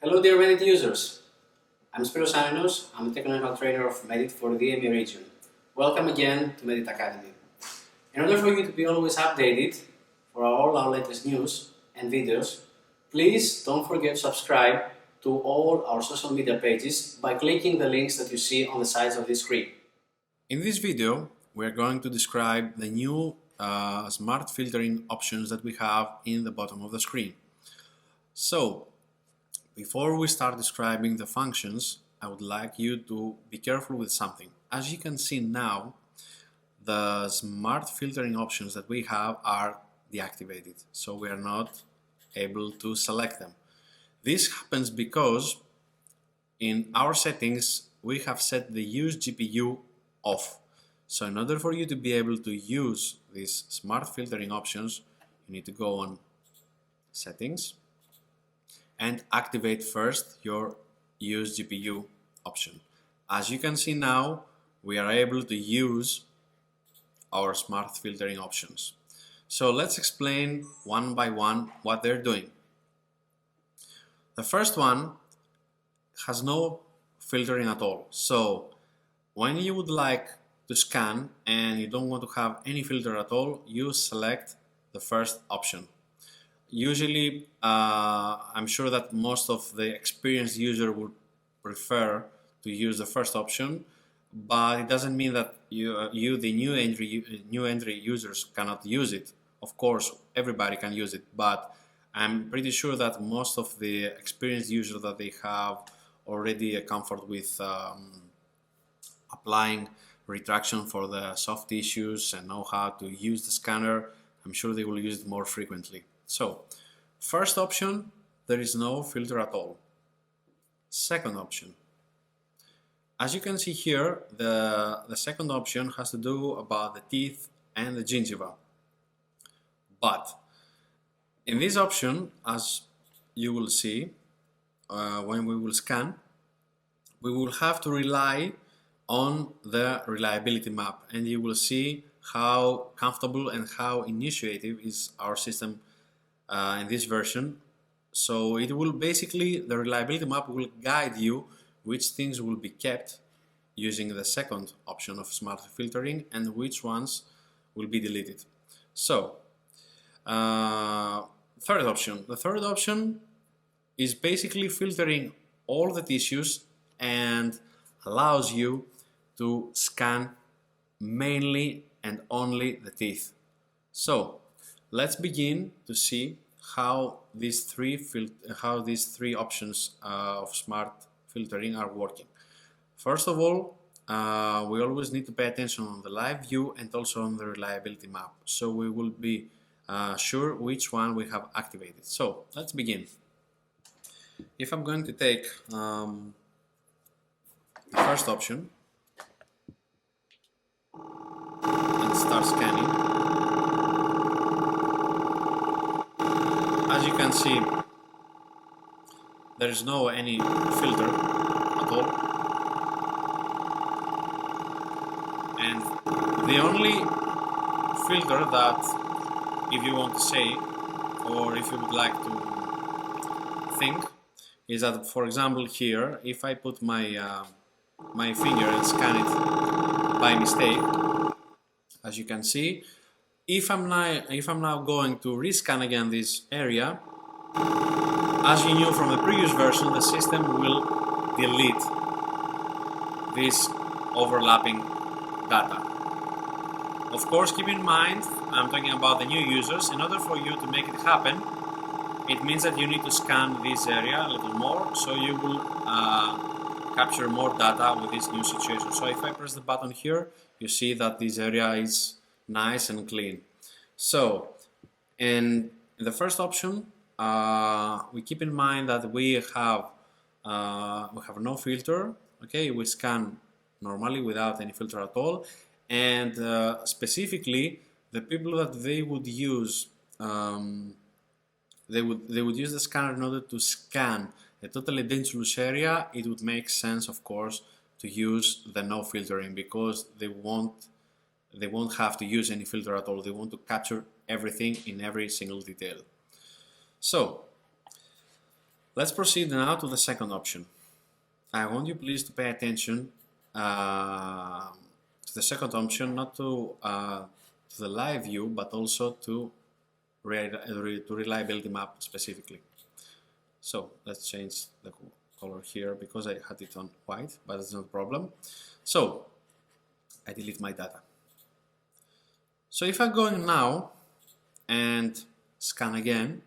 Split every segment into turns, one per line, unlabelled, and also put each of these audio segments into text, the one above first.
Hello dear Medit users, I'm Spiros Aninous, I'm the technical trainer of Medit for the EMEA region. Welcome again to Medit Academy. In order for you to be always updated for all our latest news and videos, please don't forget to subscribe to all our social media pages by clicking the links that you see on the sides of this screen. In this video, we are going to describe the new smart filtering options that we have in the bottom of the screen. So, before we start describing the functions, I would like you to be careful with something. As you can see now, the smart filtering options that we have are deactivated, so we are not able to select them. This happens because in our settings we have set the use GPU off. So in order for you to be able to use these smart filtering options, you need to go on settings and activate first your use GPU option. As you can see now, we are able to use our smart filtering options. So let's explain one by one what they're doing. The first one has no filtering at all. So when you would like to scan and you don't want to have any filter at all, you select the first option. Usually, I'm sure that most of the experienced user would prefer to use the first option, but it doesn't mean that the new entry users cannot use it. Of course, everybody can use it, but I'm pretty sure that most of the experienced users that they have already a comfort with applying retraction for the soft tissues and know how to use the scanner, I'm sure they will use it more frequently. So, first option, there is no filter at all. Second option. As you can see here, the second option has to do about the teeth and the gingiva. But in this option, as you will see, when we will scan, we will have to rely on the reliability map, and you will see how comfortable and how initiative is our system in this version. So it will basically, the reliability map will guide you which things will be kept using the second option of smart filtering and which ones will be deleted. So third option. The third option is basically filtering all the tissues and allows you to scan mainly and only the teeth. So let's begin to see how these three options of smart filtering are working. First of all, we always need to pay attention on the live view and also on the reliability map, so we will be sure which one we have activated. So let's begin. If I'm going to take the first option and start scanning, as you can see, there is no any filter at all, and the only filter that, if you want to say, or if you would like to think, is that, for example, here, if I put my my finger and scan it by mistake, as you can see, if I'm now going to rescan again this area, as you knew from the previous version, the system will delete this overlapping data. Of course, keep in mind, I'm talking about the new users. In order for you to make it happen, it means that you need to scan this area a little more, so you will capture more data with this new situation. So if I press the button here, you see that this area is nice and clean. So in the first option, we keep in mind that we have no filter. Okay, we scan normally without any filter at all, and specifically the people that they would use they would use the scanner in order to scan a totally dangerous area. It would make sense, of course, to use the no filtering, because they won't have to use any filter at all. They want to capture everything in every single detail. So Let's proceed now to the second option. I want you please to pay attention to the second option, not to the live view, but also to reliability map specifically. So let's change the color here because I had it on white, but it's not a problem. So I delete my data. So if I go in now and scan again,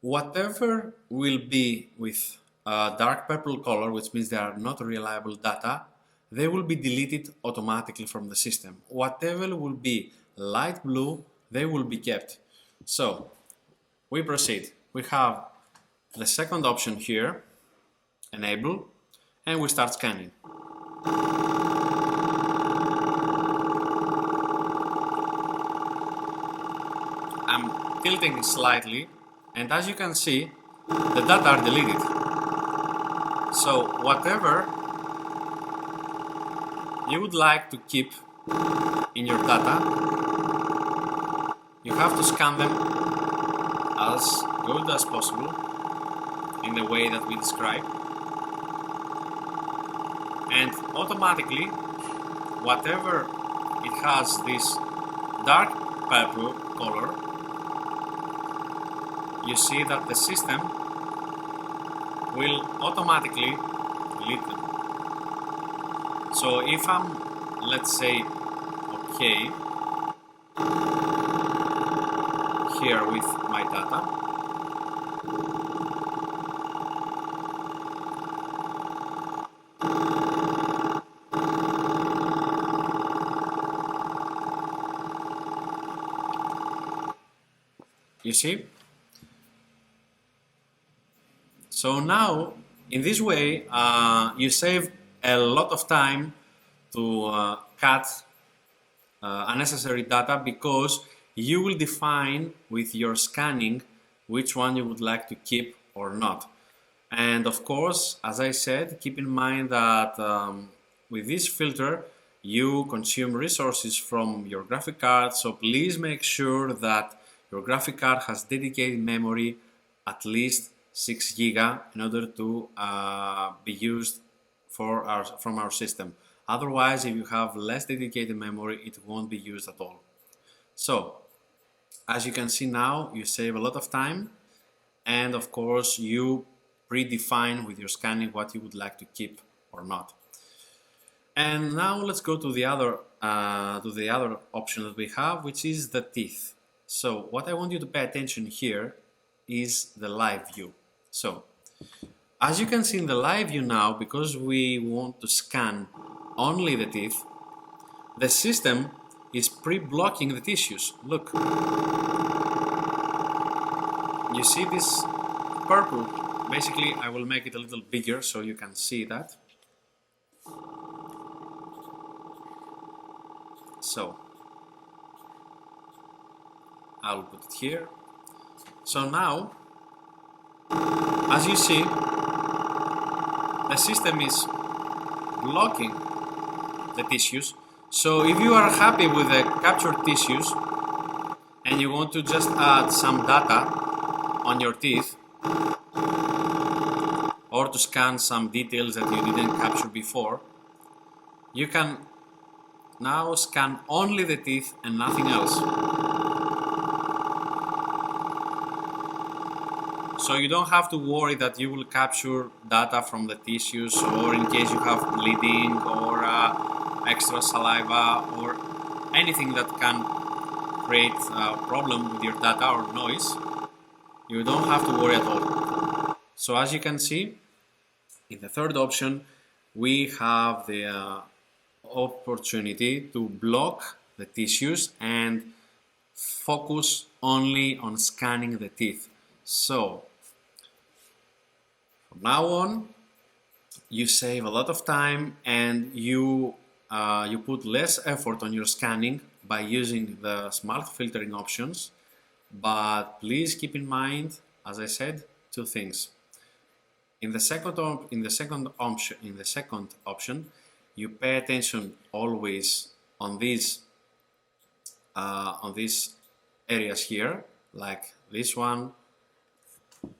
whatever will be with a dark purple color, which means they are not reliable data, they will be deleted automatically from the system. Whatever will be light blue, they will be kept. So we proceed. We have the second option here, enable, and we start scanning. I'm tilting slightly, and as you can see, the data are deleted. So whatever you would like to keep in your data, you have to scan them as good as possible in the way that we describe, and automatically whatever it has this dark purple color, you see that the system will automatically delete them. So if I'm, let's say, okay here with my data, you see? So now, in this way, you save a lot of time to cut unnecessary data, because you will define with your scanning which one you would like to keep or not. And of course, as I said, keep in mind that with this filter you consume resources from your graphic card, so please make sure that your graphic card has dedicated memory at least 6 GB in order to be used from our system. Otherwise, if you have less dedicated memory, it won't be used at all. So, as you can see now, you save a lot of time, and of course you predefine with your scanning what you would like to keep or not. And now let's go to the other option that we have, which is the teeth. So what I want you to pay attention here is the live view. So as you can see in the live view now, because we want to scan only the teeth, the system is pre-blocking the tissues. Look, you see this purple. Basically, I will make it a little bigger so you can see that. So I'll put it here. So now, as you see, the system is blocking the tissues. So if you are happy with the captured tissues and you want to just add some data on your teeth, or to scan some details that you didn't capture before, you can now scan only the teeth and nothing else. So you don't have to worry that you will capture data from the tissues, or in case you have bleeding or extra saliva or anything that can create a problem with your data or noise. You don't have to worry at all. So as you can see, in the third option, we have the opportunity to block the tissues and focus only on scanning the teeth. So from now on, you save a lot of time, and you put less effort on your scanning by using the smart filtering options. But please keep in mind, as I said, two things. In the second option, you pay attention always on these areas here, like this one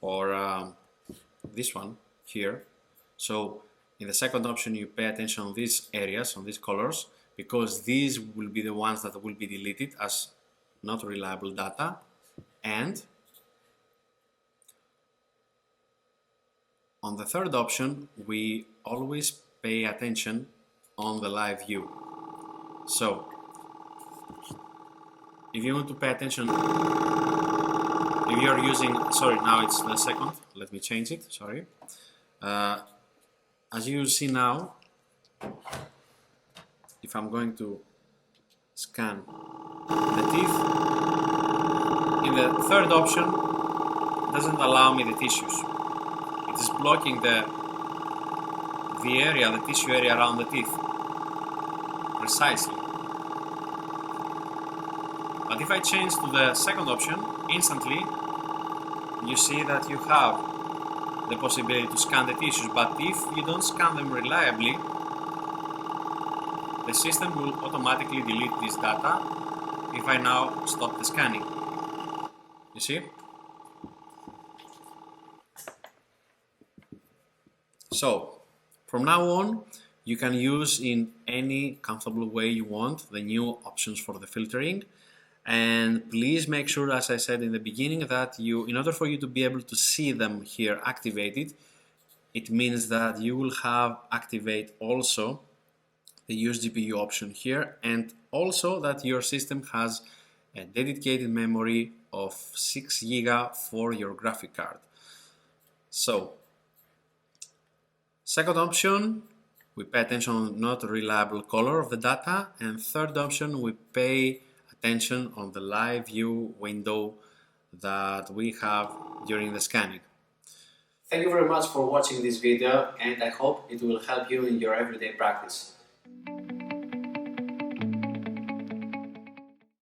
or this one here. So in the second option you pay attention on these areas, on these colors, because these will be the ones that will be deleted as not reliable data. And on the third option we always pay attention on the live view. So if you want to pay attention, if you're using, sorry, now it's the second, let me change it, sorry. As you see now, if I'm going to scan the teeth, in the third option, it doesn't allow me the tissues. It is blocking the area, the tissue area around the teeth, precisely. But if I change to the second option, instantly you see that you have the possibility to scan the tissues, but if you don't scan them reliably, the system will automatically delete this data if I now stop the scanning. You see? So, from now on, you can use in any comfortable way you want the new options for the filtering. And please make sure, as I said in the beginning, that in order for you to be able to see them here activated, it means that you will have activate also the use GPU option here, and also that your system has a dedicated memory of 6 GB for your graphic card. So, second option, we pay attention on not reliable color of the data, and third option, we pay attention on the live view window that we have during the scanning. Thank you very much for watching this video, and I hope it will help you in your everyday practice.